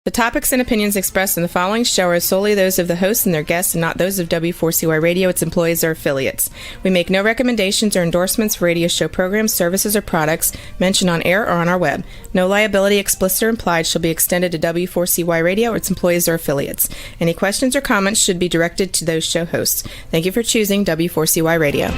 The topics and opinions expressed in the following show are solely those of the hosts and their guests and not those of W4CY Radio, its employees, or affiliates. We make no recommendations or endorsements for radio show programs, services, or products mentioned on air or on our web. No liability, explicit or implied, shall be extended to W4CY Radio or its employees or affiliates. Any questions or comments should be directed to those show hosts. Thank you for choosing W4CY Radio.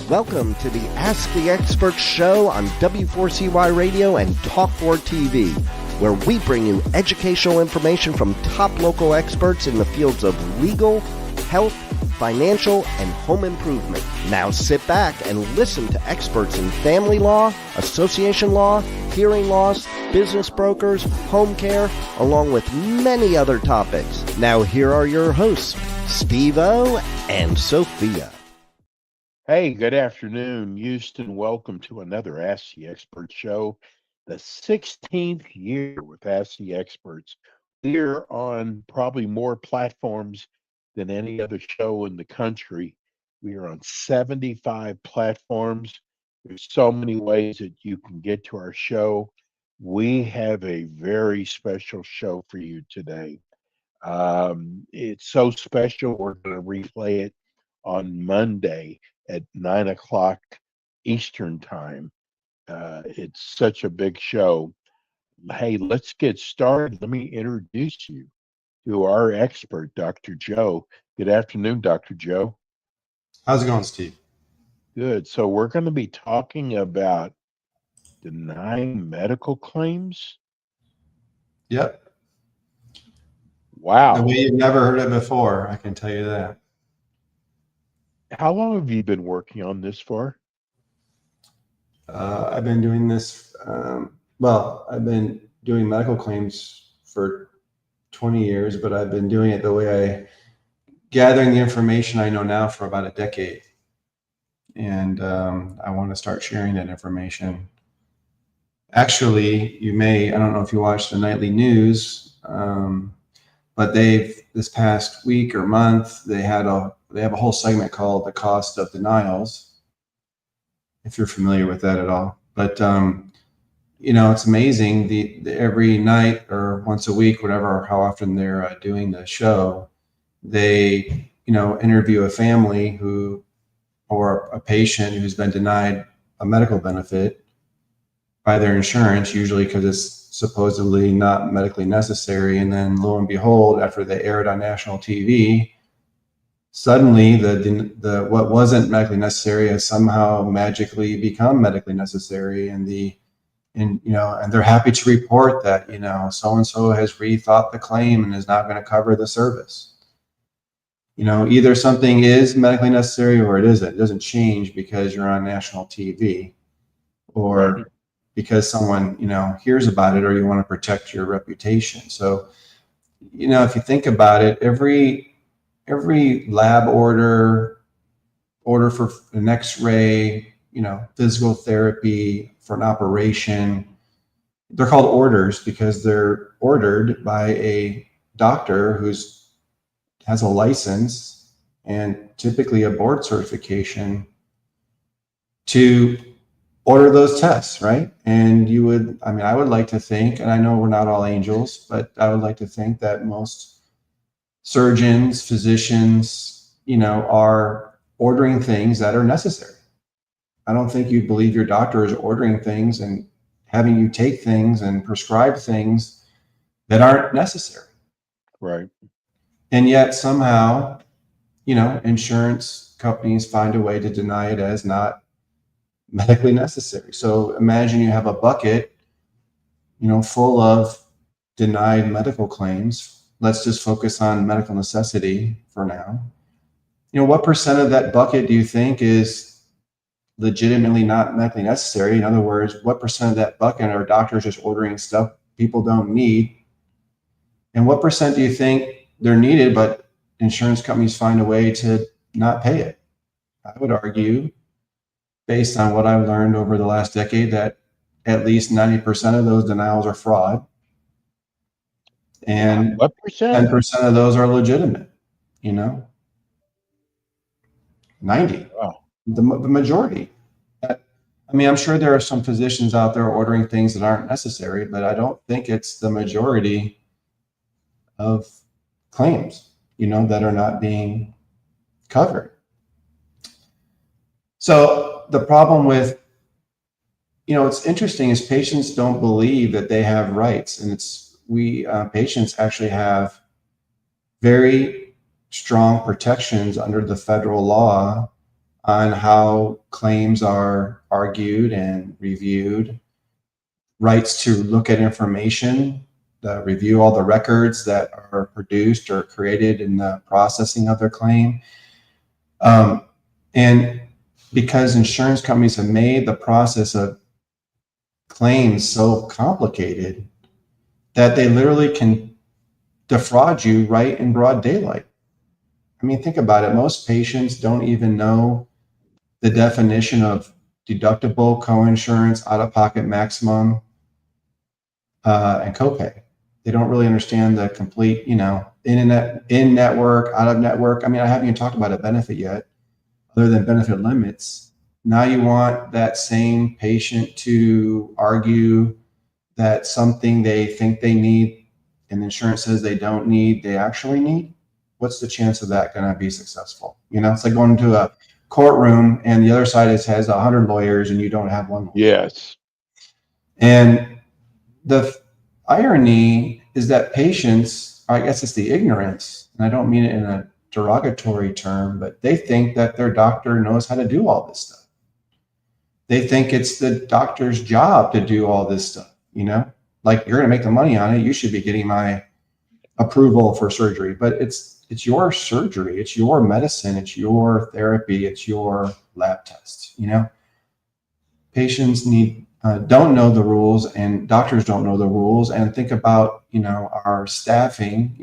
Welcome to the Ask the Expert show on W4CY Radio and Talk4 TV, where we bring you educational information from top local experts in the fields of legal, health, financial, and home improvement. Now sit back and listen to experts in family law, association law, hearing loss, business brokers, home care, along with many other topics. Now here are your hosts, Steve-O and Sophia. Hey, good afternoon, Houston. Welcome to another Ask the Expert show, the 16th year with Ask the Experts. We're on probably more platforms than any other show in the country. We are on 75 platforms. There's so many ways that you can get to our show. We have a very special show for you today. It's so special, we're going to replay it on Monday at 9 o'clock Eastern time. It's such a big show. Hey, let's get started. Let me introduce you to our expert, Dr. Joe. Good afternoon, Dr. Joe. How's it going, Steve? Good. So we're going to be talking about denying medical claims. Yep. Wow. The way you've never heard it before, I can tell you that. How long have you been working on this for? I've been doing this, I've been doing medical claims for 20 years, but I've been doing it the way gathering the information I know now for about a decade. And I want to start sharing that information. Actually, I don't know if you watch the nightly news, but this past week or month, they have a whole segment called The Cost of Denials, if you're familiar with that at all. But, it's amazing. Every night or once a week, whatever, how often they're doing the show, they, interview a family or a patient who's been denied a medical benefit by their insurance, usually because it's supposedly not medically necessary. And then lo and behold, after they air it on national TV, suddenly the what wasn't medically necessary has somehow magically become medically necessary, and they're happy to report that so and so has rethought the claim and is not going to cover the service. Either something is medically necessary or it isn't. It doesn't change because you're on national TV or because someone hears about it, or you want to protect your reputation. So if you think about it, every lab order for an X-ray, physical therapy, for an operation, they're called orders because they're ordered by a doctor who has a license and typically a board certification to order those tests, right? And I would like to think, and I know we're not all angels, but I would like to think that most surgeons, physicians, are ordering things that are necessary. I don't think you believe your doctor is ordering things and having you take things and prescribe things that aren't necessary. Right. And yet somehow, insurance companies find a way to deny it as not medically necessary. So imagine you have a bucket, full of denied medical claims. Let's just focus on medical necessity for now. What percent of that bucket do you think is legitimately not medically necessary? In other words, what percent of that bucket are doctors just ordering stuff people don't need? And what percent do you think they're needed, but insurance companies find a way to not pay it? I would argue, based on what I've learned over the last decade, that at least 90% of those denials are fraud. And what percent? 10% of those are legitimate, 90. Wow. The majority. I mean, I'm sure there are some physicians out there ordering things that aren't necessary, but I don't think it's the majority of claims, that are not being covered. So the problem with, what's interesting is patients don't believe that they have rights, and patients actually have very strong protections under the federal law on how claims are argued and reviewed, rights to look at information, review all the records that are produced or created in the processing of their claim. And because insurance companies have made the process of claims so complicated that they literally can defraud you right in broad daylight. I mean, think about it. Most patients don't even know the definition of deductible, coinsurance, out-of-pocket maximum, and copay. They don't really understand the complete, in-network, out-of-network. I mean, I haven't even talked about a benefit yet, other than benefit limits. Now you want that same patient to argue that something they think they need and insurance says they don't need, they actually need. What's the chance of that going to be successful? It's like going to a courtroom and the other side has 100 lawyers and you don't have one. Yes. And the irony is that patients, I guess it's the ignorance, and I don't mean it in a derogatory term, but they think that their doctor knows how to do all this stuff. They think it's the doctor's job to do all this stuff, like you're going to make the money on it. You should be getting my approval for surgery, but it's your surgery. It's your medicine. It's your therapy. It's your lab tests. Patients don't know the rules, and doctors don't know the rules. And think about, our staffing,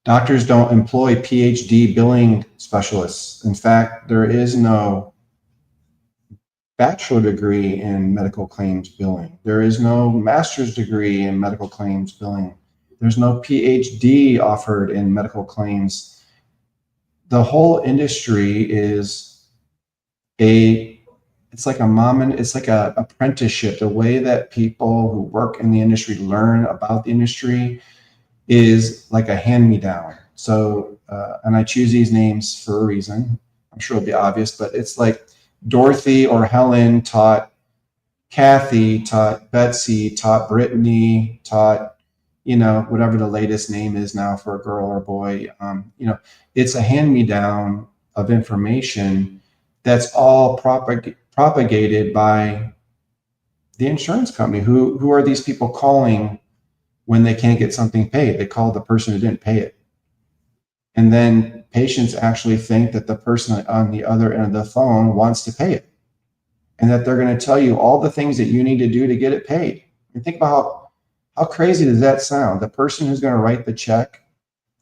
doctors don't employ PhD billing specialists. In fact, there is no bachelor degree in medical claims billing. There is no master's degree in medical claims billing. There's no PhD offered in medical claims. The whole industry is it's like a apprenticeship. The way that people who work in the industry learn about the industry is like a hand-me-down. So, and I choose these names for a reason. I'm sure it'll be obvious, but it's like Dorothy or Helen taught Kathy, taught Betsy, taught Brittany, taught, whatever the latest name is now for a girl or boy. It's a hand-me-down of information that's all propagated by the insurance company. Who are these people calling when they can't get something paid? They call the person who didn't pay it. And then patients actually think that the person on the other end of the phone wants to pay it, and that they're going to tell you all the things that you need to do to get it paid. And think about how crazy does that sound? The person who's going to write the check,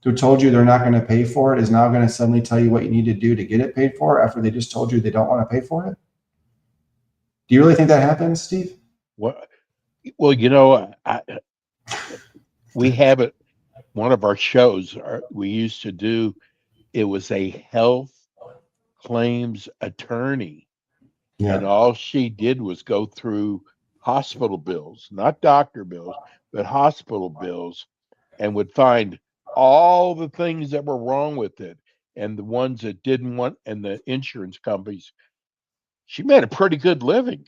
who told you they're not going to pay for it, is now going to suddenly tell you what you need to do to get it paid for after they just told you they don't want to pay for it? Do you really think that happens, Steve? Well, we have it. One of our shows we used to do, it was a health claims attorney. Yeah. And all she did was go through hospital bills, not doctor bills, but hospital bills, and would find all the things that were wrong with it and the ones that didn't want, and the insurance companies. She made a pretty good living.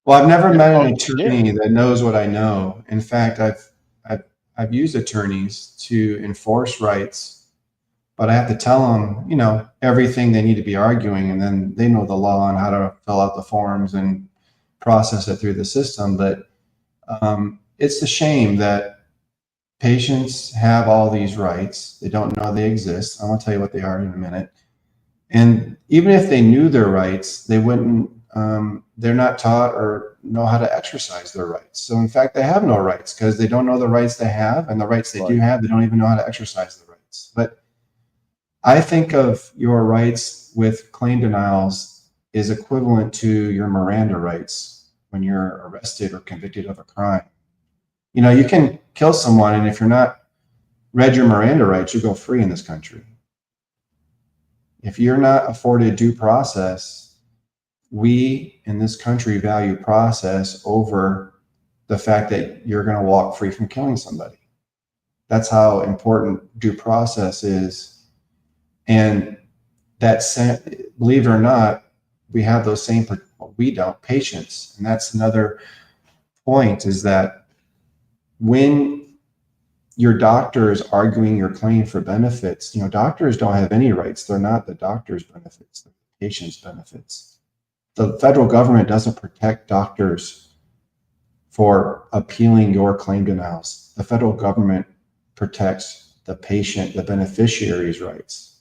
Well, I've never met an attorney that knows what I know. In fact, I've used attorneys to enforce rights, but I have to tell them, everything they need to be arguing, and then they know the law and how to fill out the forms and process it through the system. But it's a shame that patients have all these rights. They don't know they exist. I'm going to tell you what they are in a minute. And even if they knew their rights, they wouldn't, they're not taught or know how to exercise their rights. So in fact, they have no rights because they don't know the rights they have, and the rights they do have, they don't even know how to exercise the rights. But I think of your rights with claim denials is equivalent to your Miranda rights when you're arrested or convicted of a crime. You can kill someone, and if you're not read your Miranda rights, you go free in this country. If you're not afforded due process, we in this country value process over the fact that you're going to walk free from killing somebody. That's how important due process is. And believe it or not, we have those same, we don't, patients. And that's another point, is that when your doctor is arguing your claim for benefits, doctors don't have any rights. They're not the doctor's benefits, they're the patient's benefits. The federal government doesn't protect doctors for appealing your claim denials. The federal government protects the patient, the beneficiary's rights.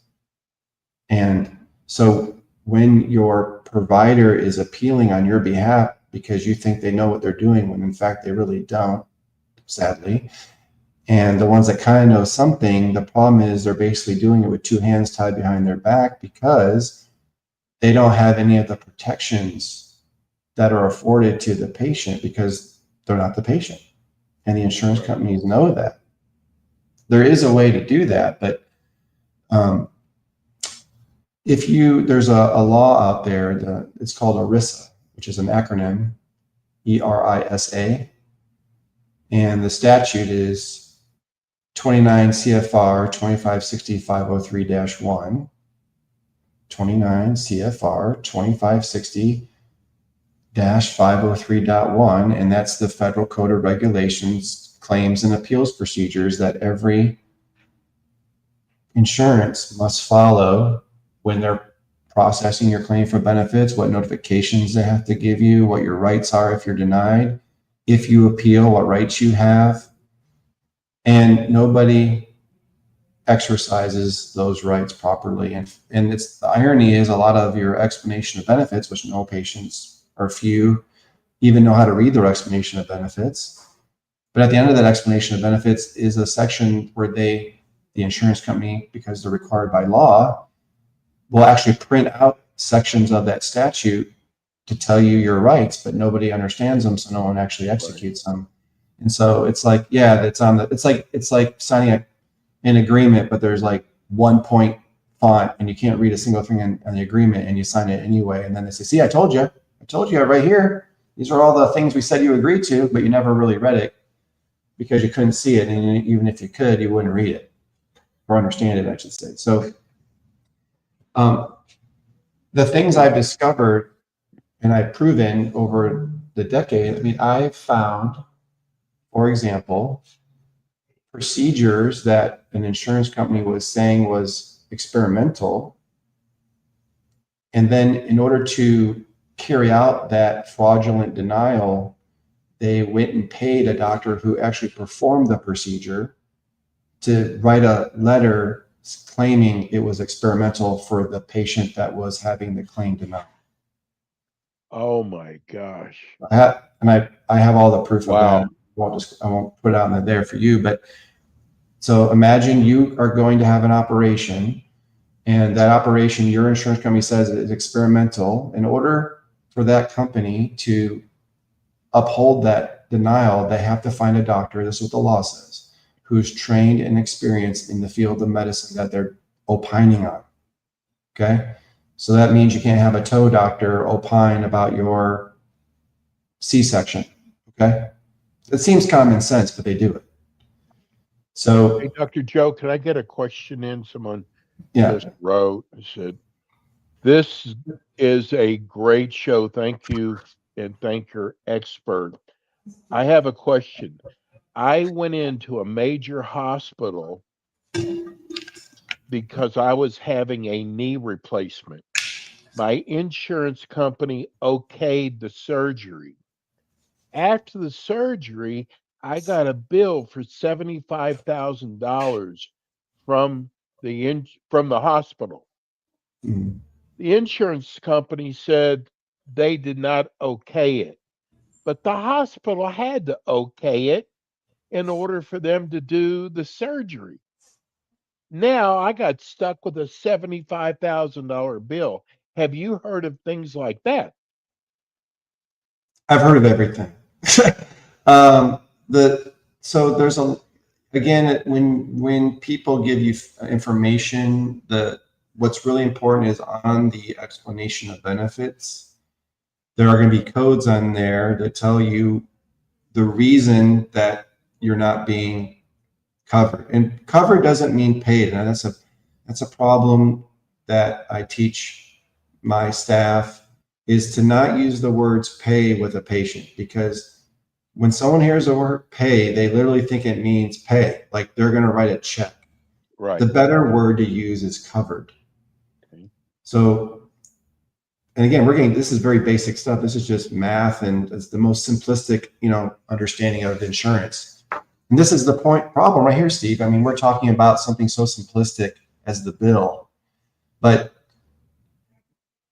And so when your provider is appealing on your behalf because you think they know what they're doing, when in fact they really don't, sadly, and the ones that kind of know something, the problem is they're basically doing it with two hands tied behind their back because they don't have any of the protections that are afforded to the patient because they're not the patient. And the insurance companies know that. There is a way to do that, but there's a law out there, it's called ERISA, which is an acronym, ERISA, and the statute is 29 CFR 2560-503-1, 29 CFR 2560-503.1, and that's the Federal Code of Regulations, claims and appeals procedures that every insurance must follow when they're processing your claim for benefits, what notifications they have to give you, what your rights are if you're denied, if you appeal, what rights you have. And nobody exercises those rights properly. And the irony is a lot of your explanation of benefits, which no patients or few even know how to read their explanation of benefits. But at the end of that explanation of benefits is a section where the insurance company, because they're required by law, will actually print out sections of that statute to tell you your rights, but nobody understands them, so no one actually executes them. And so it's like, it's like signing an agreement, but there's like 1 point font and you can't read a single thing in the agreement, and you sign it anyway. And then they say, see, I told you right here. These are all the things we said you agreed to, but you never really read it because you couldn't see it. And even if you could, you wouldn't read it or understand it, I should say. So the things I've discovered and I've proven over the decade, I've found, for example, procedures that an insurance company was saying was experimental. And then in order to carry out that fraudulent denial, they went and paid a doctor who actually performed the procedure to write a letter claiming it was experimental for the patient that was having the claim denied. Oh my gosh. I have all the proof Wow. of that. I won't put it out there for you, but so imagine you are going to have an operation, and that operation, your insurance company says is experimental. In order for that company to uphold that denial, they have to find a doctor, this is what the law says, who's trained and experienced in the field of medicine that they're opining on. Okay. So that means you can't have a toe doctor opine about your C-section. Okay. It seems common sense, but they do it. So, hey, Dr. Joe, can I get a question in? Someone just wrote and said, this is a great show. Thank you, and thank your expert. I have a question. I went into a major hospital because I was having a knee replacement. My insurance company okayed the surgery. After the surgery, I got a bill for $75,000 from the hospital. mm-hmm. The insurance company said they did not okay it, but the hospital had to okay it in order for them to do the surgery. Now I got stuck with a $75,000 bill. Have you heard of things like that? I've heard of everything. So there's when people give you information, what's really important is on the explanation of benefits, there are going to be codes on there that tell you the reason that you're not being covered. And covered doesn't mean paid. And that's a problem that I teach my staff, is to not use the words pay with a patient, because when someone hears the word pay, they literally think it means pay, like they're going to write a check. Right. The better word to use is covered. Okay. So, and again, this is very basic stuff. This is just math, and it's the most simplistic, understanding of insurance. And this is the problem right here, Steve. I mean, we're talking about something so simplistic as the bill, but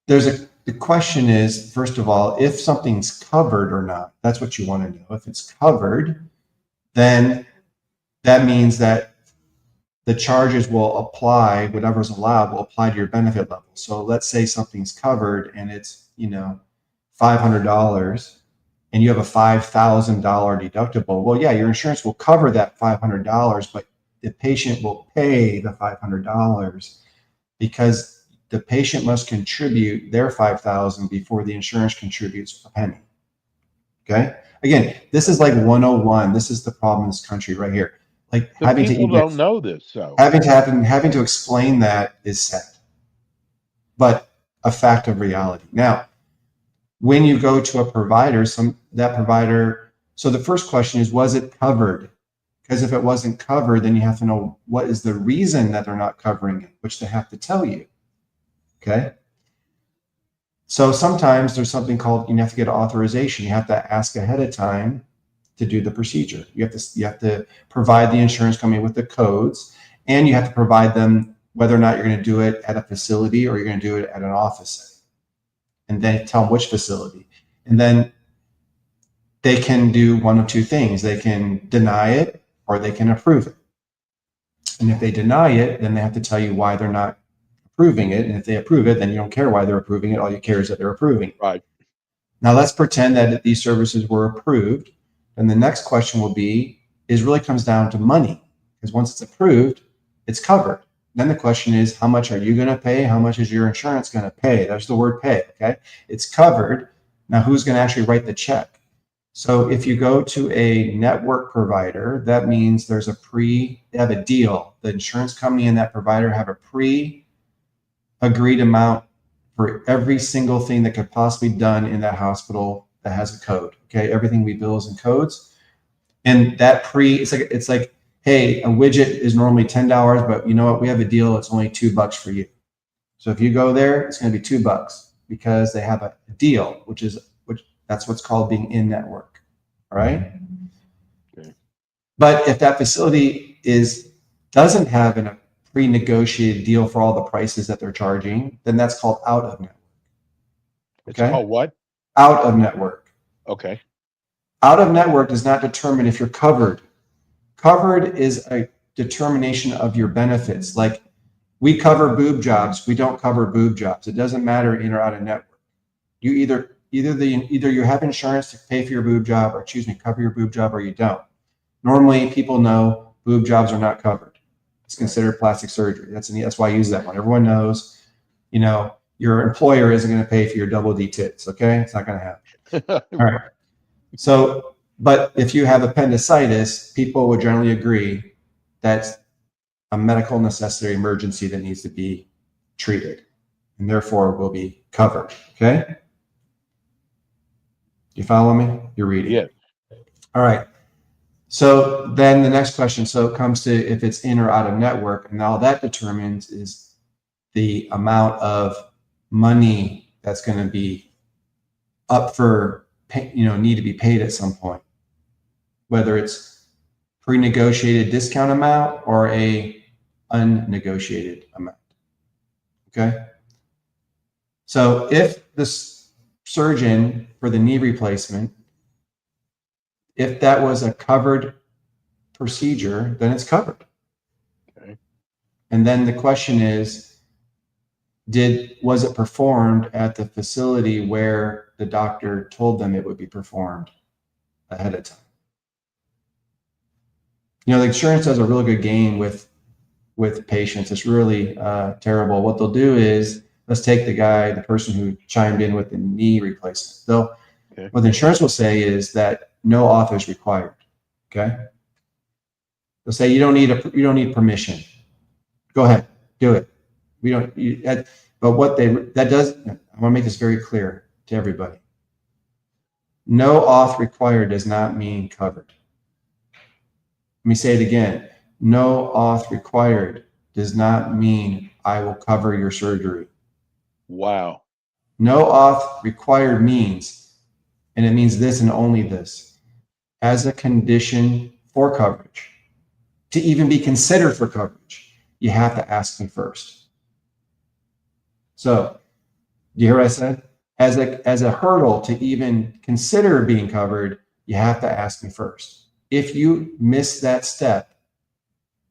the question is, first of all, if something's covered or not. That's what you want to know. If it's covered, then that means that the charges will apply, whatever's allowed will apply to your benefit level. So let's say something's covered and it's, $500 and you have a $5,000 deductible. Well, yeah, your insurance will cover that $500, but the patient will pay the $500 because the patient must contribute their $5,000 before the insurance contributes a penny. Okay. Again, this is like 101. This is the problem in this country right here. Like The people don't know this, so having to explain that is sad, but a fact of reality. Now, when you go to a provider, so the first question is, was it covered? Because if it wasn't covered, then you have to know what is the reason that they're not covering it, which they have to tell you. Okay. So sometimes there's something called, you have to get authorization. You have to ask ahead of time to do the procedure. You have to provide the insurance company with the codes, and you have to provide them whether or not you're going to do it at a facility or you're going to do it at an office. And then tell them which facility. And then they can do one of two things. They can deny it or they can approve it. And if they deny it, then they have to tell you why they're not approving it. And if they approve it, then you don't care why they're approving it. All you care is that they're approving it. right. Now let's pretend that these services were approved. And the next question will be, really comes down to money. Because once it's approved, it's covered. Then the question is, how much are you going to pay? How much is your insurance going to pay? There's the word pay, okay? It's covered. Now, who's going to actually write the check? So if you go to a network provider, that means they have a deal. The insurance company and that provider have a pre-agreed amount for every single thing that could possibly be done in that hospital that has a code, okay? Everything we bill is in codes. And that it's like, hey, a widget is normally $10, but you know what? We have a deal. It's only $2 for you. So if you go there, it's going to be $2 because they have a deal, which that's what's called being in network. All right. Okay. But if that facility doesn't have a pre-negotiated deal for all the prices that they're charging, then that's called out of network. It's called what? Out of network. Okay. Out of network does not determine if you're covered. Covered is a determination of your benefits. Like we cover boob jobs. We don't cover boob jobs. It doesn't matter in or out of network. You either you have insurance to pay for your boob job or cover your boob job, or you don't. Normally people know boob jobs are not covered. It's considered plastic surgery. That's why I use that one. Everyone knows, your employer isn't going to pay for your double D tits. Okay. It's not going to happen. All right. So, but if you have appendicitis, people would generally agree that's a medical necessity emergency that needs to be treated and therefore will be covered. Okay. You follow me? You're reading. Yeah. All right. So then the next question, so it comes to if it's in or out of network, and all that determines is the amount of money that's going to be up for, need to be paid at some point, whether it's pre-negotiated discount amount or a unnegotiated amount. Okay. So if this surgeon for the knee replacement, if that was a covered procedure, then it's covered. Okay. And then the question is, was it performed at the facility where the doctor told them it would be performed ahead of time? The insurance does a really good game with patients. It's really terrible. What they'll do is let's take the person who chimed in with the knee replacement. Okay. What the insurance will say is that no auth is required. Okay. They'll say you don't need permission. Go ahead, do it. But that does, I want to make this very clear to everybody. No auth required does not mean covered. Let me say it again. No auth required does not mean I will cover your surgery. Wow. No auth required means, and it means this and only this, as a condition for coverage. To even be considered for coverage, you have to ask me first. So, do you hear what I said? As a hurdle to even consider being covered, you have to ask me first. If you miss that step,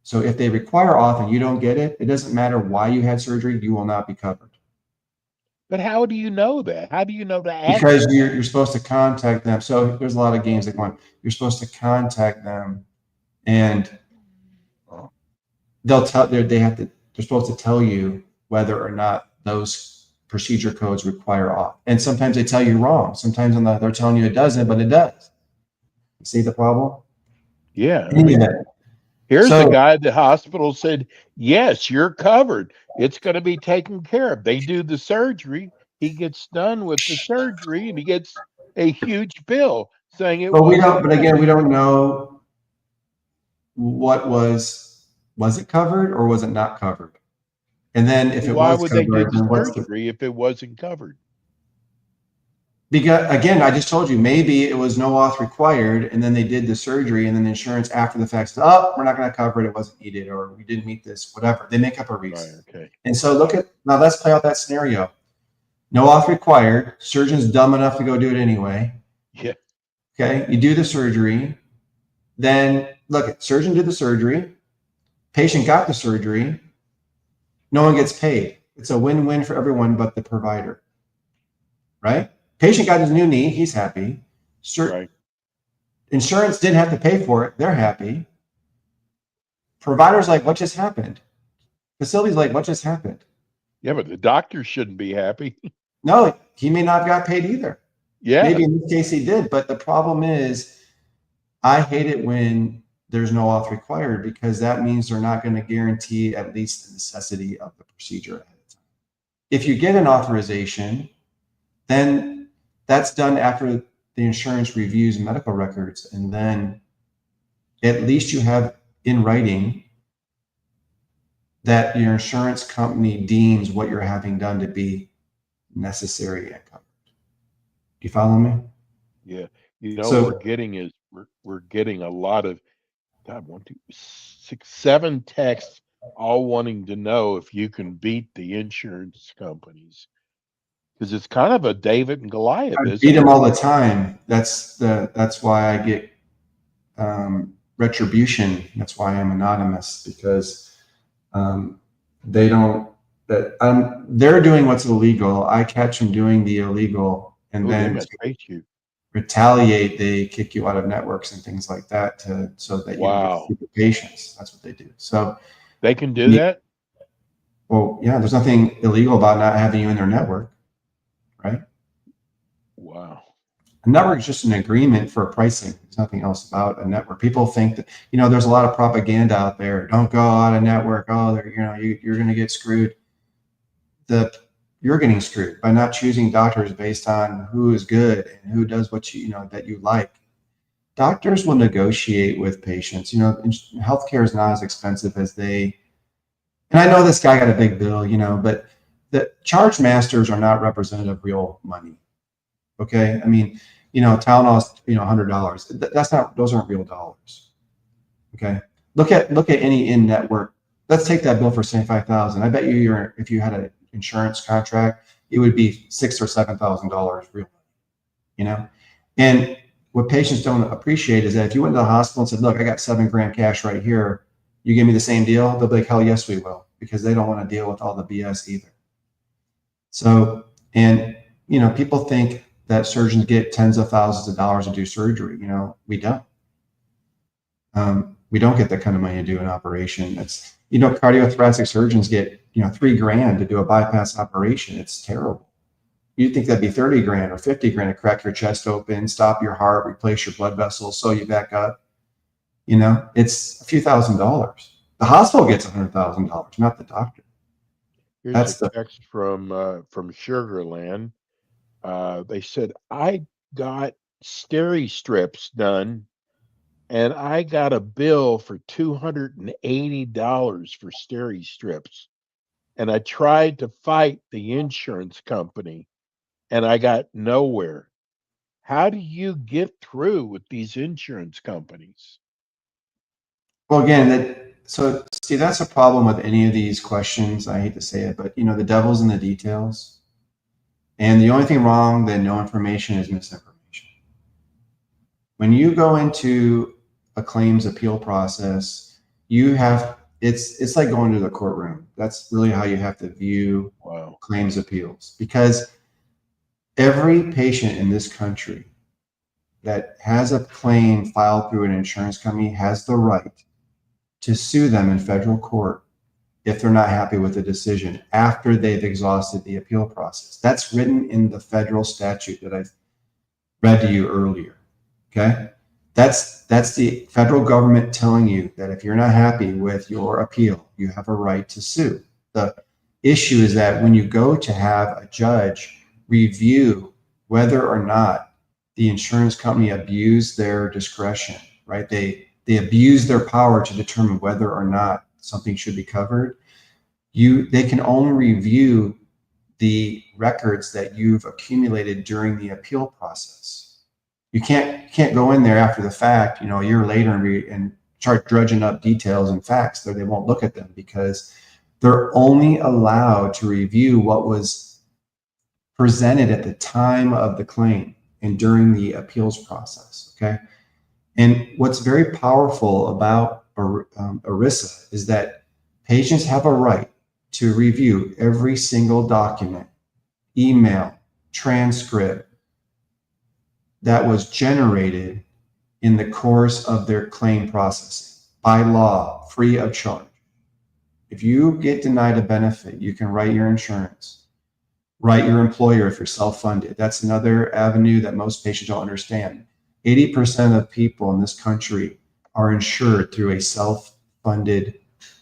so if they require auth and you don't get it, it doesn't matter why you had surgery, you will not be covered. But how do you know that? How do you know to ask? Because you're supposed to contact them. So there's a lot of games that go on. You're supposed to contact them, and they're supposed to tell you whether or not those procedure codes require auth. And sometimes they tell you wrong. Sometimes they're telling you it doesn't, but it does. You see the problem? Yeah. Here's the guy at the hospital said, yes, you're covered. It's going to be taken care of. They do the surgery. He gets done with the surgery and he gets a huge bill saying it. But we don't know what was it covered or was it not covered? And then if it was covered, why would they do the surgery if it wasn't covered? Because again, I just told you, maybe it was no auth required, and then they did the surgery, and then the insurance after the fact says, "Oh, we're not going to cover it. It wasn't needed, or we didn't meet this, whatever." They make up a reason. Right, okay. And so now let's play out that scenario. No auth required. Surgeon's dumb enough to go do it anyway. Yeah. Okay. You do the surgery. Then surgeon did the surgery. Patient got the surgery. No one gets paid. It's a win-win for everyone but the provider. Right? Patient got his new knee. He's happy. Right. Insurance didn't have to pay for it. They're happy. Providers like, what just happened? Facilities like, what just happened? Yeah, but the doctor shouldn't be happy. No, he may not have got paid either. Yeah. Maybe in this case he did. But the problem is, I hate it when there's no auth required, because that means they're not going to guarantee at least the necessity of the procedure ahead of time. If you get an authorization, then that's done after the insurance reviews medical records, and then at least you have in writing that your insurance company deems what you're having done to be necessary and covered. Do you follow me? Yeah. What we're getting a lot of 1, 2, 6, 7 texts all wanting to know if you can beat the insurance companies. Because it's kind of a David and Goliath. I beat them all the time. That's why I get retribution. That's why I'm anonymous, because they're doing what's illegal. I catch them doing the illegal, and then you retaliate. They kick you out of networks and things like that so that you don't keep the patients. That's what they do. So they can do that. Well, yeah. There's nothing illegal about not having you in their network. Right? Wow. A network is just an agreement for pricing. There's nothing else about a network. People think that, there's a lot of propaganda out there. Don't go out of network. Oh, you're going to get screwed. You're getting screwed by not choosing doctors based on who is good and who does what that you like. Doctors will negotiate with patients. Healthcare is not as expensive as and I know this guy got a big bill, but the charge masters are not representative of real money. Okay. I mean, Tylenol's, $100. Those aren't real dollars. Okay. Look at any in-network. Let's take that bill for $75,000. I bet you if you had an insurance contract, it would be $6,000 or $7,000 real money, And what patients don't appreciate is that if you went to the hospital and said, look, I got $7,000 cash right here, you give me the same deal, they'll be like, hell yes, we will, because they don't want to deal with all the BS either. So, people think that surgeons get tens of thousands of dollars to do surgery. We don't. We don't get that kind of money to do an operation. Cardiothoracic surgeons get, $3,000 to do a bypass operation. It's terrible. You'd think that'd be 30 grand or 50 grand to crack your chest open, stop your heart, replace your blood vessels, sew you back up. It's a few $1,000s. The hospital gets $100,000, not the doctor. Here's a text from Sugarland. They said, I got steri strips done, and I got a bill for $280 for steri strips. And I tried to fight the insurance company, and I got nowhere. How do you get through with these insurance companies? Well, again, that's a problem with any of these questions. I hate to say it, but the devil's in the details. And the only thing wrong than no information is misinformation. When you go into a claims appeal process, it's like going to the courtroom. That's really how you have to view claims appeals, because every patient in this country that has a claim filed through an insurance company has the right to sue them in federal court if they're not happy with the decision after they've exhausted the appeal process. That's written in the federal statute that I've read to you earlier. Okay? That's the federal government telling you that if you're not happy with your appeal, you have a right to sue. The issue is that when you go to have a judge review whether or not the insurance company abused their discretion, right? They abuse their power to determine whether or not something should be covered. They can only review the records that you've accumulated during the appeal process. You can't go in there after the fact, a year later and start drudging up details and facts. They won't look at them because they're only allowed to review what was presented at the time of the claim and during the appeals process. Okay. And what's very powerful about ERISA is that patients have a right to review every single document, email, transcript that was generated in the course of their claim processing by law, free of charge. If you get denied a benefit, you can write your insurance, write your employer if you're self-funded. That's another avenue that most patients don't understand. 80% of people in this country are insured through a self-funded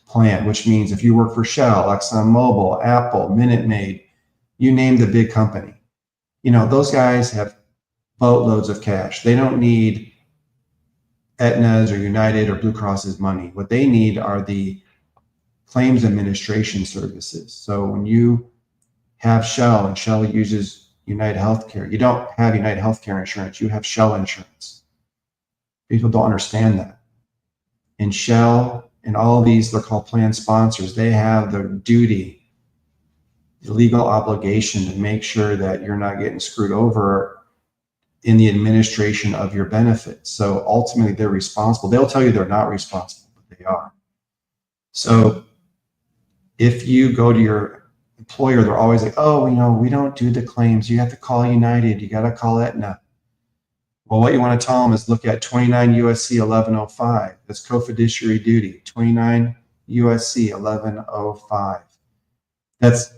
plan, which means if you work for Shell, ExxonMobil, Apple, Minute Maid, you name the big company, those guys have boatloads of cash. They don't need Aetna's or United or Blue Cross's money. What they need are the claims administration services. So when you have Shell and Shell uses United Healthcare, you don't have United Healthcare insurance, you have Shell insurance. People don't understand that. And Shell and all of these, they're called plan sponsors, they have the duty, the legal obligation to make sure that you're not getting screwed over in the administration of your benefits. So ultimately they're responsible. They'll tell you they're not responsible, but they are. So if you go to your employer, they're always like, oh, we don't do the claims. You have to call United. You got to call Aetna. Well, what you want to tell them is look at 29 USC 1105. That's co-fiduciary duty. 29 USC 1105. It's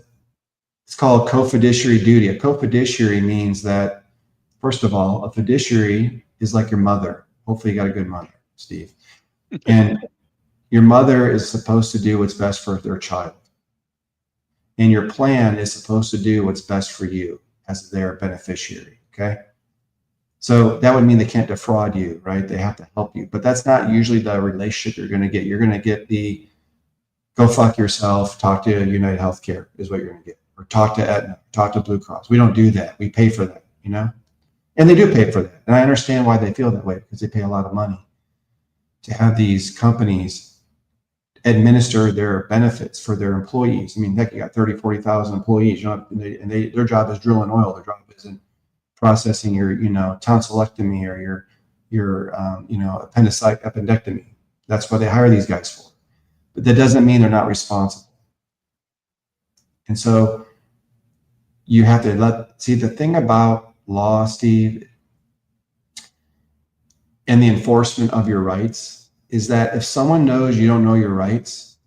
called co-fiduciary duty. A co-fiduciary means that, first of all, a fiduciary is like your mother. Hopefully you got a good mother, Steve. And your mother is supposed to do what's best for their child. And your plan is supposed to do what's best for you as their beneficiary, okay? So that would mean they can't defraud you, right? They have to help you. But that's not usually the relationship you're going to get. You're going to get the go fuck yourself, talk to United Healthcare is what you're going to get. Or talk to Aetna, talk to Blue Cross. We don't do that. We pay for that, And they do pay for that. And I understand why they feel that way, because they pay a lot of money to have these companies administer their benefits for their employees. I mean, heck, you got 30, 40,000 employees, their job is drilling oil. Their job isn't processing your, tonsillectomy or your appendectomy. That's what they hire these guys for. But that doesn't mean they're not responsible. And so you have to see the thing about law, Steve, and the enforcement of your rights is that if someone knows you don't know your rights,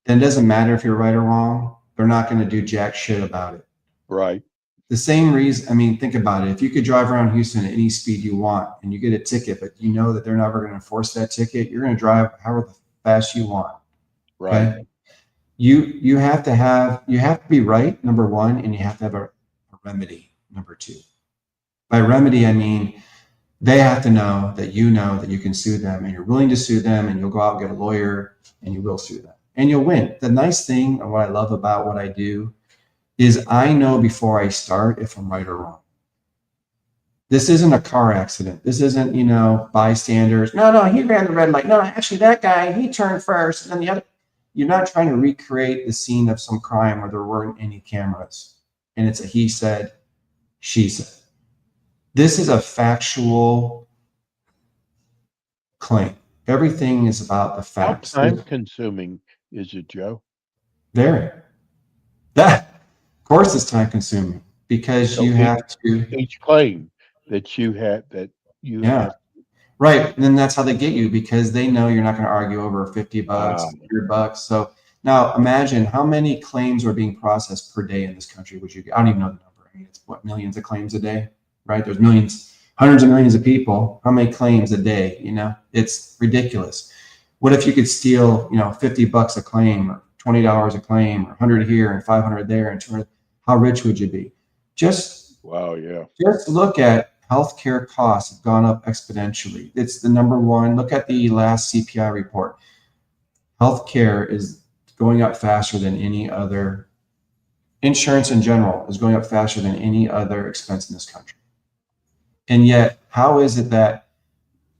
then it doesn't matter if you're right or wrong. They're not going to do jack shit about it. Right. The same reason, I mean, think about it. If you could drive around Houston at any speed you want and you get a ticket, but you know that they're never going to enforce that ticket, you're going to drive however fast you want. Right. Okay? You have to be right, number one, and you have to have a remedy, number two. By remedy, I mean they have to know that you can sue them and you're willing to sue them, and you'll go out and get a lawyer and you will sue them and you'll win. The nice thing, and what I love about what I do, is I know before I start if I'm right or wrong. This isn't a car accident. This isn't, bystanders. No, he ran the red light. No, actually that guy, he turned first. And then the other. You're not trying to recreate the scene of some crime where there weren't any cameras and it's a he said, she said. This is a factual claim. Everything is about the facts. How time consuming is it, Joe? Of course it's time consuming, because So you have to. Each claim that you have have. Right. And then that's how they get you, because they know you're not going to argue over $50, $100. So now imagine how many claims are being processed per day in this country. I don't even know the number. I mean, it's what, millions of claims a day, right? There's millions, hundreds of millions of people. How many claims a day? It's ridiculous. What if you could steal, $50 a claim, or $20 a claim, or 100 here and 500 there and 200? How rich would you be? Wow. Yeah. Just look at healthcare costs have gone up exponentially. It's the number one. Look at the last CPI report. Healthcare is going up faster than any other. Insurance in general is going up faster than any other expense in this country. And yet, how is it that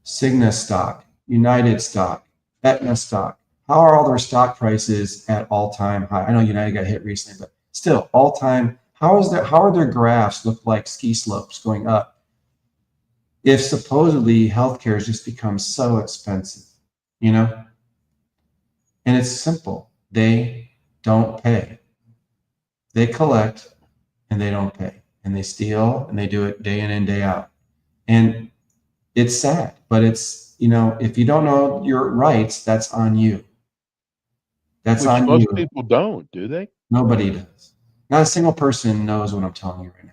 Cigna stock, United stock, Aetna stock, how are all their stock prices at all-time high? I know United got hit recently, but still all-time. How are their graphs look like ski slopes going up? If supposedly healthcare has just become so expensive, and it's simple. They don't pay. They collect and they don't pay, and they steal and they do it day in and day out. And it's sad, but it's, if you don't know your rights, that's on you. That's on you. Most people don't, do they? Nobody does. Not a single person knows what I'm telling you right now.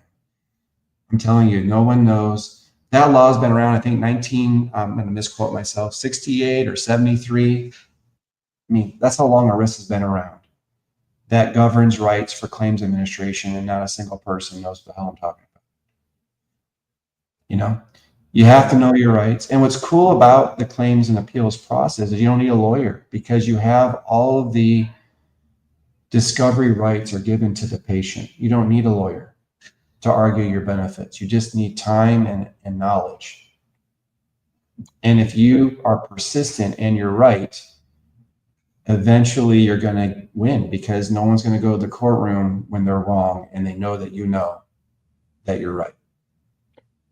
I'm telling you, no one knows. That law has been around, I think, I'm going to misquote myself, 68 or 73. I mean, that's how long ERISA has been around. That governs rights for claims administration, and not a single person knows what the hell I'm talking about. You have to know your rights. And what's cool about the claims and appeals process is you don't need a lawyer, because you have all of the discovery rights are given to the patient. You don't need a lawyer to argue your benefits. You just need time and knowledge. And if you are persistent and you're right, eventually you're going to win, because no one's going to go to the courtroom when they're wrong, and they know that that you're right.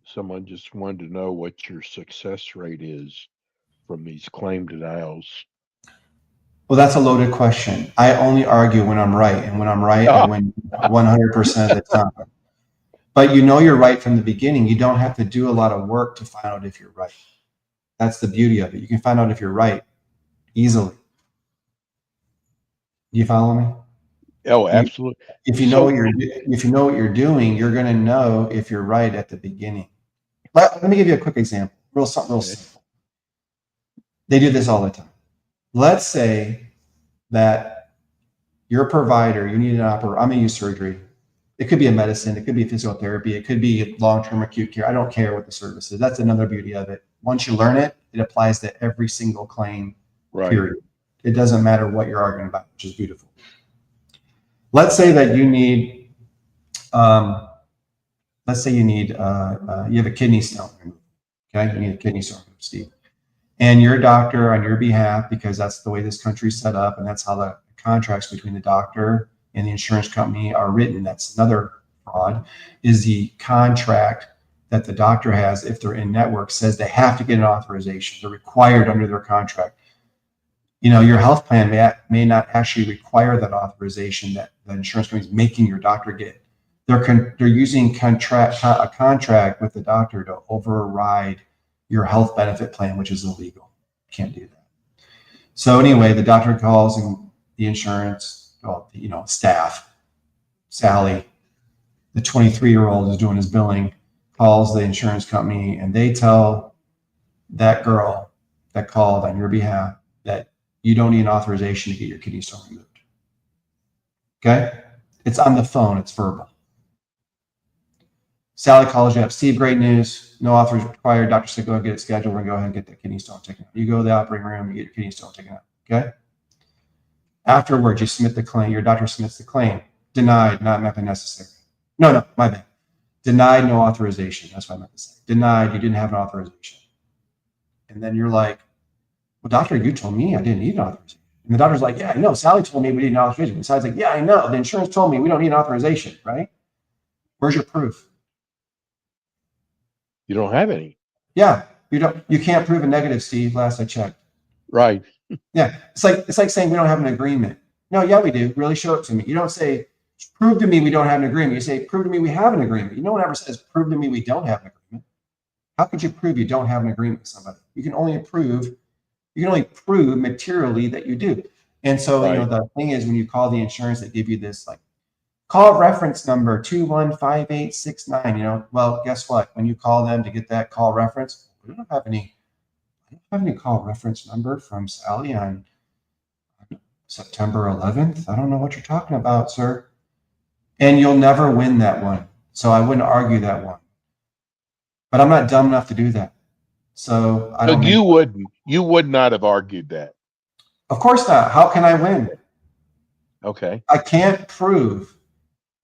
Someone just wanted to know what your success rate is from these claim denials. Well, that's a loaded question. I only argue when I'm right, and when I'm right, I win 100% of the time. But you're right from the beginning. You don't have to do a lot of work to find out if you're right. That's the beauty of it. You can find out if you're right easily. Do you follow me? Oh, absolutely. If you know what you're doing, you're going to know if you're right at the beginning. Let me give you a quick example. Real simple. They do this all the time. Let's say that you're a provider. You need I'm going to use surgery. It could be a medicine. It could be physiotherapy. It could be long-term acute care. I don't care what the service is. That's another beauty of it. Once you learn it, it applies to every single claim, period. It doesn't matter what you're arguing about, which is beautiful. Let's say that you need, you have a kidney stone removed. Okay, you need a kidney stone removed, Steve. And your doctor, on your behalf, because that's the way this country's set up, and that's how the contracts between the doctor and the insurance company are written. That's another fraud, is the contract that the doctor has, if they're in network, says they have to get an authorization. They're required under their contract. Your health plan may not actually require that authorization that the insurance company is making your doctor get. They're using a contract with the doctor to override your health benefit plan, which is illegal. You can't do that. So anyway, the doctor calls and the insurance, staff, Sally, the 23-year-old is doing his billing, calls the insurance company, and they tell that girl that called on your behalf that you don't need an authorization to get your kidney stone removed. Okay? It's on the phone. It's verbal. Sally calls you up. Steve, great news. No authorization required. Doctor said, go ahead and get it scheduled. We're going to go ahead and get that kidney stone taken out. You go to the operating room, you get your kidney stone taken out. Okay? Afterwards, you submit the claim. Your doctor submits the claim. Denied, not medically necessary. No, my bad. Denied, no authorization. That's what I meant to say. Denied, you didn't have an authorization. And then you're like, well, doctor, you told me I didn't need an authorization. And the doctor's like, yeah, I know. Sally told me we need an authorization. And Sally's like, yeah, I know. The insurance told me we don't need an authorization, right? Where's your proof? You don't have any. Yeah, you can't prove a negative, Steve, last I checked. Right. Yeah. It's like saying we don't have an agreement. No, yeah, we do. Really show it to me. You don't say, prove to me we don't have an agreement. You say, prove to me we have an agreement. No one ever says, prove to me we don't have an agreement. How could you prove you don't have an agreement with somebody? You can only prove materially that you do. And so, right. The thing is, when you call the insurance, they give you this call reference number 215869. Well, guess what? When you call them to get that call reference, we don't have any call reference number from Sally on September 11th. I don't know what you're talking about, sir. And you'll never win that one. So I wouldn't argue that one. But I'm not dumb enough to do that. So I don't. You would not have argued that. Of course not. How can I win? Okay. I can't prove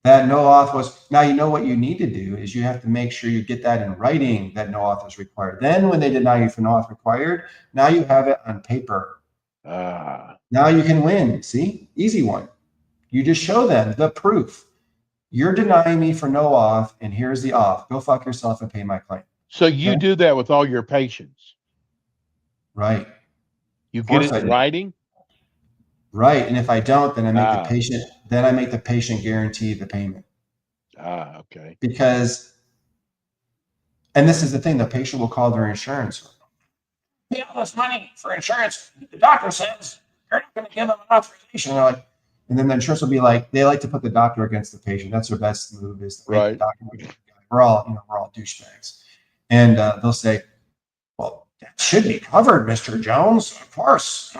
that no auth was. Now, you know what you need to do is you have to make sure you get that in writing that no auth is required. Then when they deny you for no auth required, now you have it on paper. Now you can win. See? Easy one. You just show them the proof. You're denying me for no auth, and here's the auth. Go fuck yourself and pay my claim. So you do that with all your patients? Right. You get it in writing? Right. And if I don't, then I make the patient guarantee the payment. Okay. Because, and this is the thing, the patient will call their insurance. Pay all this money for insurance. The doctor says you're not going to give them an authorization. And then the insurance will be like, they like to put the doctor against the patient. That's their best move, is to make the doctor. We're all douchebags. And they'll say, well, that should be covered, Mr. Jones. Of course,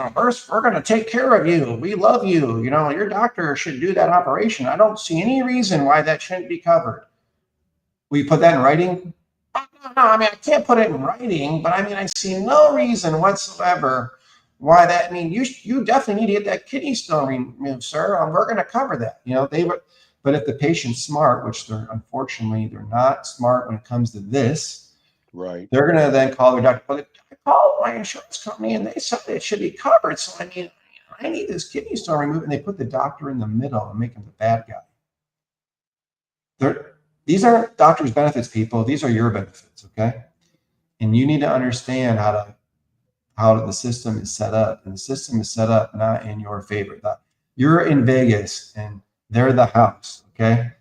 we're going to take care of you. We love you. Your doctor should do that operation. I don't see any reason why that shouldn't be covered. Will you put that in writing? No, I can't put it in writing, but I see no reason whatsoever why that. You definitely need to get that kidney stone removed, sir. We're going to cover that. But if the patient's smart, which they're not smart when it comes to this, right? They're going to then call their doctor. Well, I called my insurance company and they said it should be covered. So I need this kidney stone removed, and they put the doctor in the middle and make him the bad guy. These aren't doctors' benefits, people. These are your benefits, okay? And you need to understand how the system is set up. And the system is set up not in your favor. You're in Vegas and they're the house, okay?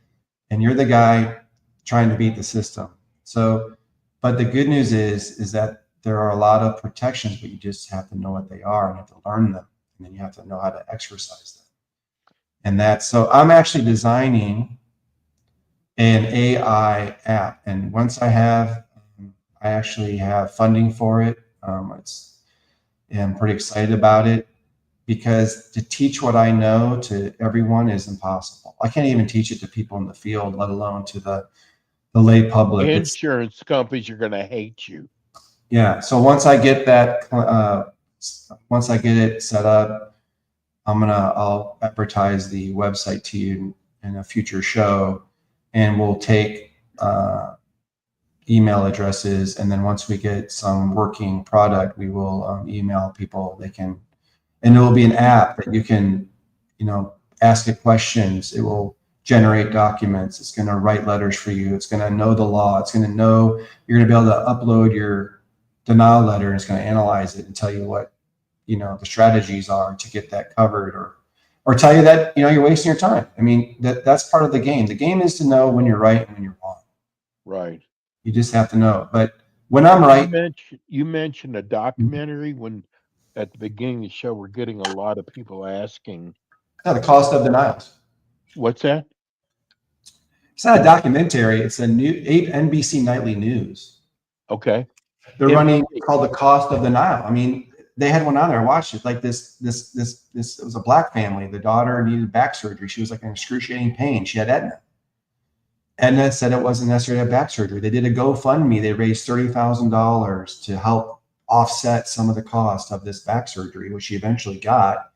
And you're the guy trying to beat the system. So, but the good news is that there are a lot of protections, but you just have to know what they are and you have to learn them. And then you have to know how to exercise them. And so I'm actually designing an AI app. And once I actually have funding for it. I'm pretty excited about it, because to teach what I know to everyone is impossible. I can't even teach it to people in the field, let alone to the lay public. Insurance companies are going to hate you. Yeah. So once I get it set up, I'll advertise the website to you in a future show, and we'll take email addresses, and then once we get some working product, we will email people. And it will be an app that you can, ask it questions. It will generate documents. It's going to write letters for you. It's going to know the law. It's going to know, you're going to be able to upload your denial letter, and it's going to analyze it and tell you what, the strategies are to get that covered, or tell you that, you're wasting your time. That's part of the game. The game is to know when you're right and when you're wrong. Right. You just have to know. But when I'm right, you mentioned a documentary when at the beginning of the show, we're getting a lot of people asking, Yeah, the cost of denials. what's that? It's not a documentary. It's a new NBC Nightly News. Okay. They're running called The Cost of Denial. I mean, they had one on there. I watched it. Like this. It was a black family. The daughter needed back surgery. She was like in excruciating pain. She had Aetna. Aetna said it wasn't necessary to have back surgery. They did a GoFundMe. They raised $30,000 to help offset some of the cost of this back surgery, which she eventually got.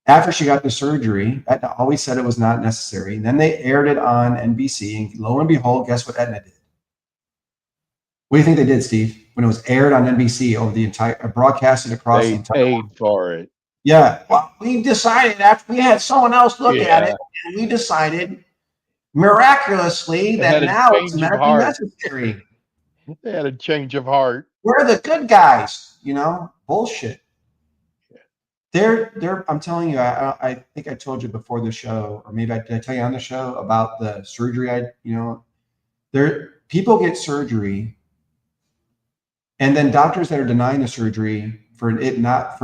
After she got the surgery, Aetna always said it was not necessary. And then they aired it on NBC, and lo and behold, guess what Aetna did? What do you think they did, Steve? When it was aired on NBC over the entire, broadcasted across the They entire paid for it. Yeah. Well, we decided after we had someone else look at Yeah. it, and we decided miraculously They that had a now it's change of medically heart. necessary. They had a change of heart. We're the good guys, you know? Bullshit. I'm telling you, I think I told you before the show, or maybe did I tell you on the show about the surgery? People get surgery, and then doctors that are denying the surgery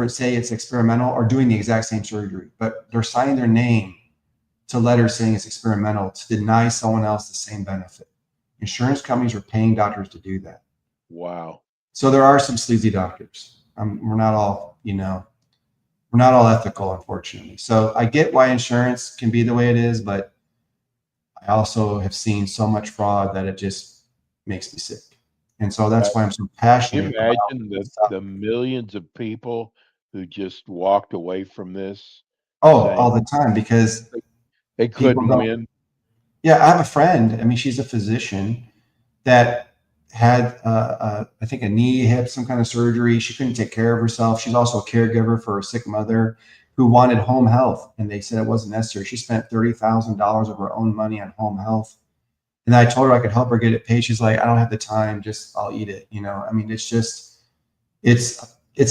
say it's experimental, are doing the exact same surgery, but they're signing their name to letters saying it's experimental to deny someone else the same benefit. Insurance companies are paying doctors to do that. Wow. So there are some sleazy doctors. We're not all ethical, unfortunately. So I get why insurance can be the way it is, but I also have seen so much fraud that it just makes me sick. And so that's why I'm so passionate. Can you imagine the millions of people who just walked away from this? All the time, because they couldn't win. Yeah, I have a friend. I mean, she's a physician that had, I think, a knee, hip, some kind of surgery. She couldn't take care of herself. She's also a caregiver for a sick mother who wanted home health, and they said it wasn't necessary. She spent $30,000 of her own money on home health. And I told her I could help her get it paid. She's like, I don't have the time. Just I'll eat it. I mean, it's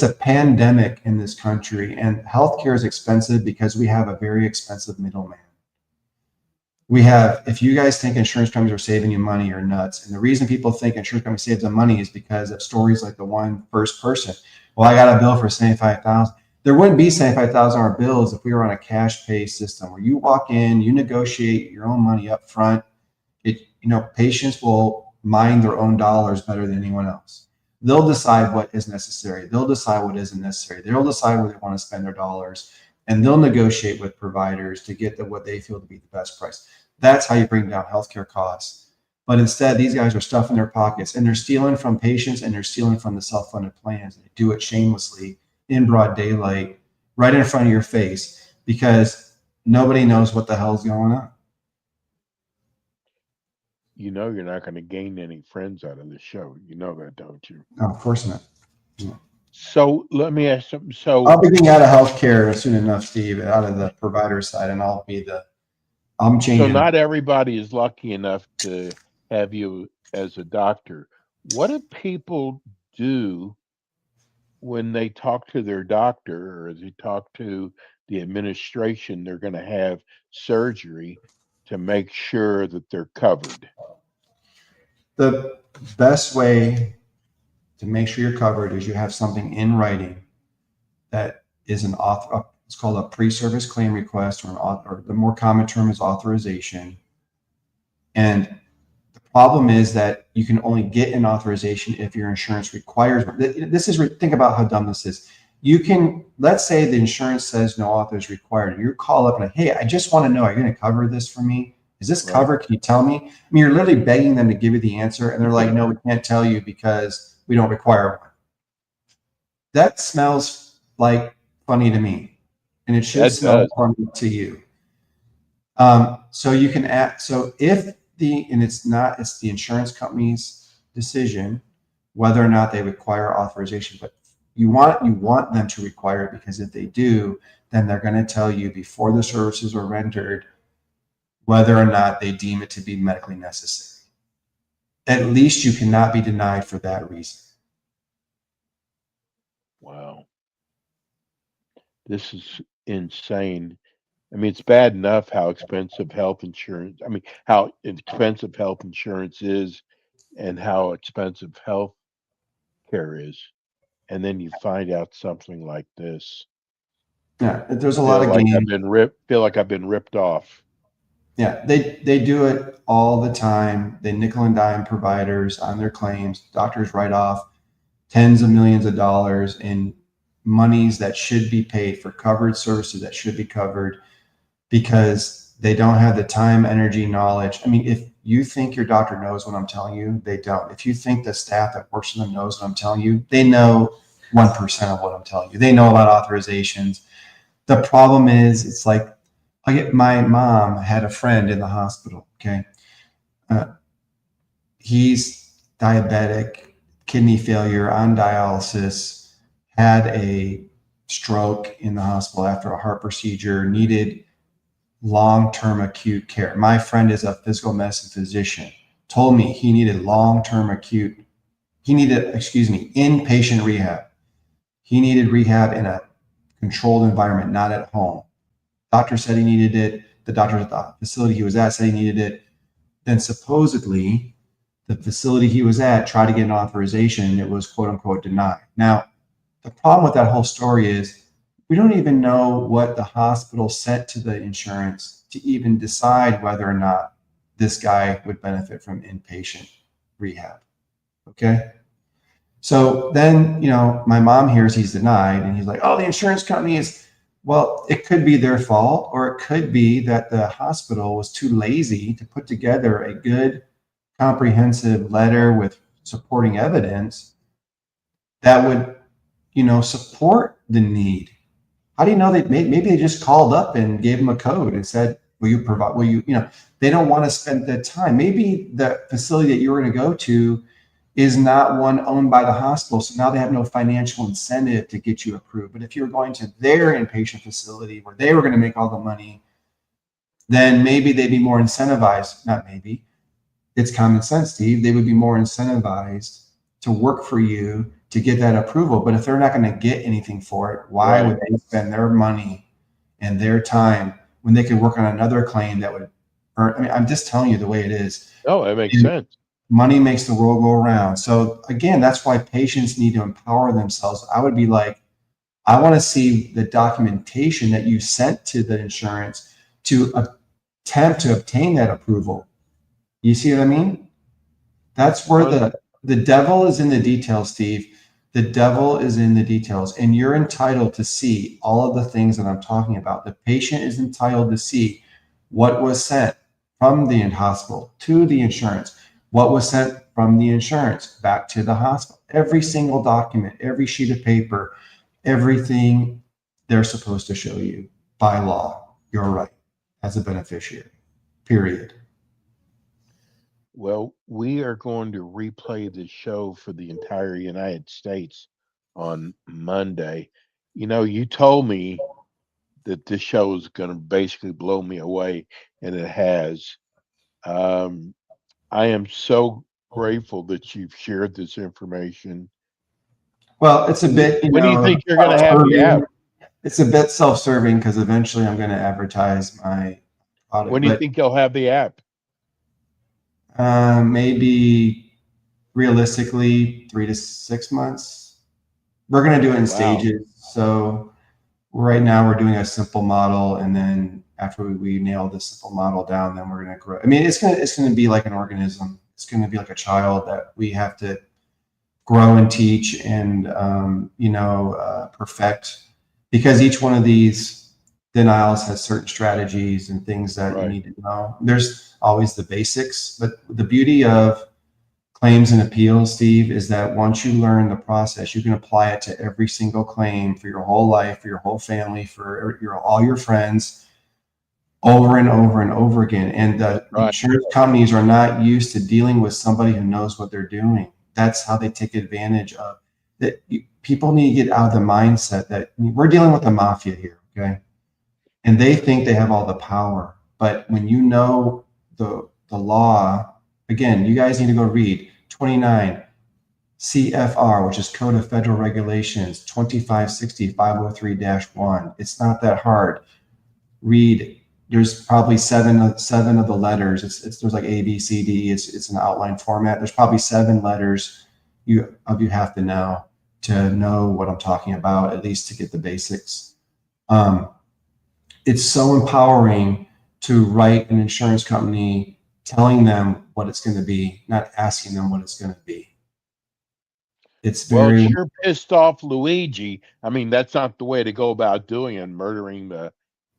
a pandemic in this country, and healthcare is expensive because we have a very expensive middleman. If you guys think insurance companies are saving you money, you're nuts. And the reason people think insurance companies save them money is because of stories like the one first person. Well, I got a bill for $75,000. There wouldn't be $75,000 bills if we were on a cash pay system where you walk in, you negotiate your own money up front. Patients will mind their own dollars better than anyone else. They'll decide what is necessary. They'll decide what isn't necessary. They'll decide where they want to spend their dollars, and they'll negotiate with providers to get what they feel to be the best price. That's how you bring down healthcare costs. But instead, these guys are stuffing their pockets, and they're stealing from patients, and they're stealing from the self-funded plans. They do it shamelessly in broad daylight, right in front of your face, because nobody knows what the hell's going on. You're not going to gain any friends out of the show. You know that, don't you? No, of course not. No. So let me ask something. I'll be getting out of healthcare soon enough, Steve, out of the provider side, and I'm changing. So not everybody is lucky enough to have you as a doctor. What do people do when they talk to their doctor, or they talk to the administration? They're going to have surgery to make sure that they're covered. The best way to make sure you're covered is you have something in writing that is it's called a pre-service claim request, or the more common term is authorization. And the problem is that you can only get an authorization if your insurance requires one. Think about how dumb this is. Let's say the insurance says no author is required. You call up and hey, I just want to know, are you going to cover this for me? Is this covered? Can you tell me? I mean, you're literally begging them to give you the answer, and they're like, no, we can't tell you because we don't require one. That smells like funny to me, and it should smell funny to you. So you can add. So it's the insurance company's decision whether or not they require authorization, but you want them to require it, because if they do, then they're going to tell you before the services are rendered whether or not they deem it to be medically necessary. At least you cannot be denied for that reason. Wow. This is insane. I mean, it's bad enough how expensive health insurance is, and how expensive health care is. and then you find out something like this. Yeah, there's a lot of Like games. Feel like I've been ripped off. Yeah, they do it all the time. They nickel and dime providers on their claims. Doctors write off tens of millions of dollars in monies that should be paid for covered services that should be covered because they don't have the time, energy, knowledge. I mean, if you think your doctor knows what I'm telling you, they don't. If you think the staff that works for them knows what I'm telling you, they know 1% of what I'm telling you. They know about authorizations. The problem is, it's like, my mom had a friend in the hospital. Okay. He's diabetic, kidney failure, on dialysis, had a stroke in the hospital after a heart procedure, needed long-term acute care. My friend is a physical medicine physician, told me he needed inpatient rehab. He needed rehab in a controlled environment, not at home. Doctor said he needed it. The doctor at the facility he was at said he needed it. Then supposedly the facility he was at tried to get an authorization and it was quote unquote denied. Now, the problem with that whole story is we don't even know what the hospital sent to the insurance to even decide whether or not this guy would benefit from inpatient rehab. Okay. So then, my mom hears he's denied and he's like, oh, the insurance company is, well, it could be their fault, or it could be that the hospital was too lazy to put together a good, comprehensive letter with supporting evidence that would, support the need. How do you know maybe they just called up and gave them a code and said, they don't want to spend the time. Maybe the facility that you were going to go to is not one owned by the hospital. So now they have no financial incentive to get you approved. But if you're going to their inpatient facility where they were going to make all the money, then maybe they'd be more incentivized. Not maybe. It's common sense, Steve. They would be more incentivized to work for you to get that approval. But if they're not going to get anything for it, why would they spend their money and their time when they could work on another claim that would earn? I mean, I'm just telling you the way it is. Oh, it makes sense. Money makes the world go around. So again, that's why patients need to empower themselves. I would be like, I want to see the documentation that you sent to the insurance to attempt to obtain that approval. You see what I mean? That's where the devil is in the details, Steve. The devil is in the details, and you're entitled to see all of the things that I'm talking about. The patient is entitled to see what was sent from the hospital to the insurance, what was sent from the insurance back to the hospital, every single document, every sheet of paper, everything they're supposed to show you by law. You're right as a beneficiary, period. Well, we are going to replay the show for the entire United States on Monday. You told me that this show is going to basically blow me away, and it has. I am so grateful that you've shared this information. Well, it's a bit. When do you think you're going to have the app? It's a bit self-serving because eventually I'm going to advertise my product. When do you think you'll have the app? Maybe realistically 3 to 6 months. We're going to do it in stages. So right now we're doing a simple model, and then after we nail the simple model down, then we're going to grow. I mean, it's going to be like an organism. It's going to be like a child that we have to grow and teach and perfect, because each one of these denials has certain strategies and things that you need to know. There's always the basics, but the beauty of claims and appeals, Steve, is that once you learn the process, you can apply it to every single claim for your whole life, for your whole family, for all your friends, over and over and over again. And the insurance companies are not used to dealing with somebody who knows what they're doing. That's how they take advantage of that. People need to get out of the mindset that we're dealing with the mafia here, okay? And they think they have all the power. But when you know the law, again, you guys need to go read 29 CFR, which is Code of Federal Regulations, 2560-503-1. It's not that hard. Read. There's probably seven of the letters. There's like A, B, C, D. It's an outline format. There's probably 7 letters you have to know to know what I'm talking about, at least to get the basics. It's so empowering to write an insurance company telling them what it's going to be, not asking them what it's going to be. It's Well, it very, sure pissed off Luigi. I mean, that's not the way to go about doing it, murdering the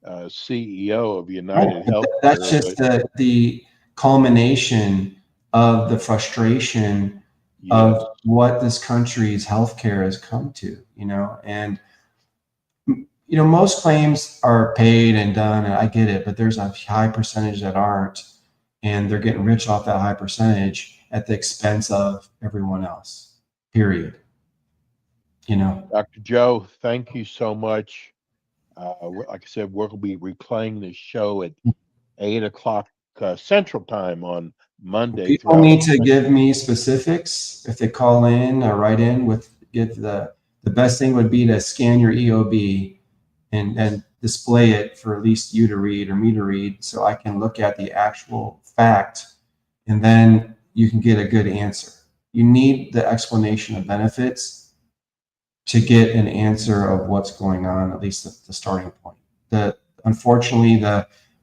CEO of United that's Healthcare. just the culmination of the frustration of what this country's healthcare has come to, and most claims are paid and done, and I get it, but there's a high percentage that aren't, and they're getting rich off that high percentage at the expense of everyone else, period. Dr. Joe, thank you so much. Like I said, we'll be replaying this show at 8:00 Central Time on Monday. People need to give me specifics if they call in or write in the best thing would be to scan your EOB and display it for at least you to read or me to read, so I can look at the actual fact, and then you can get a good answer. You need the explanation of benefits to get an answer of what's going on, at least the starting point. Unfortunately,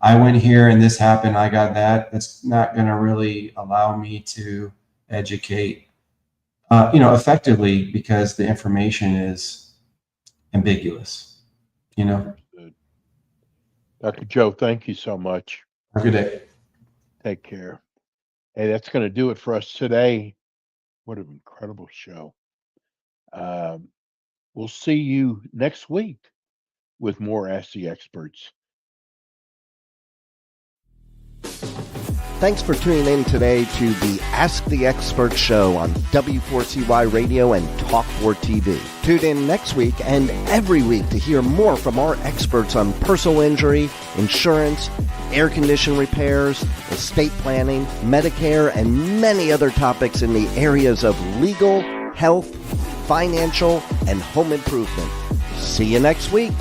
I went here and this happened, I got that. That's not going to really allow me to educate, effectively, because the information is ambiguous. Dr. Joe, thank you so much. Have a good day. Take care. Hey, that's going to do it for us today. What an incredible show. We'll see you next week with more Ask the Experts. Thanks for tuning in today to the Ask the Expert show on W4CY Radio and Talk4 TV. Tune in next week and every week to hear more from our experts on personal injury, insurance, air condition repairs, estate planning, Medicare, and many other topics in the areas of legal, health, financial, and home improvement. See you next week.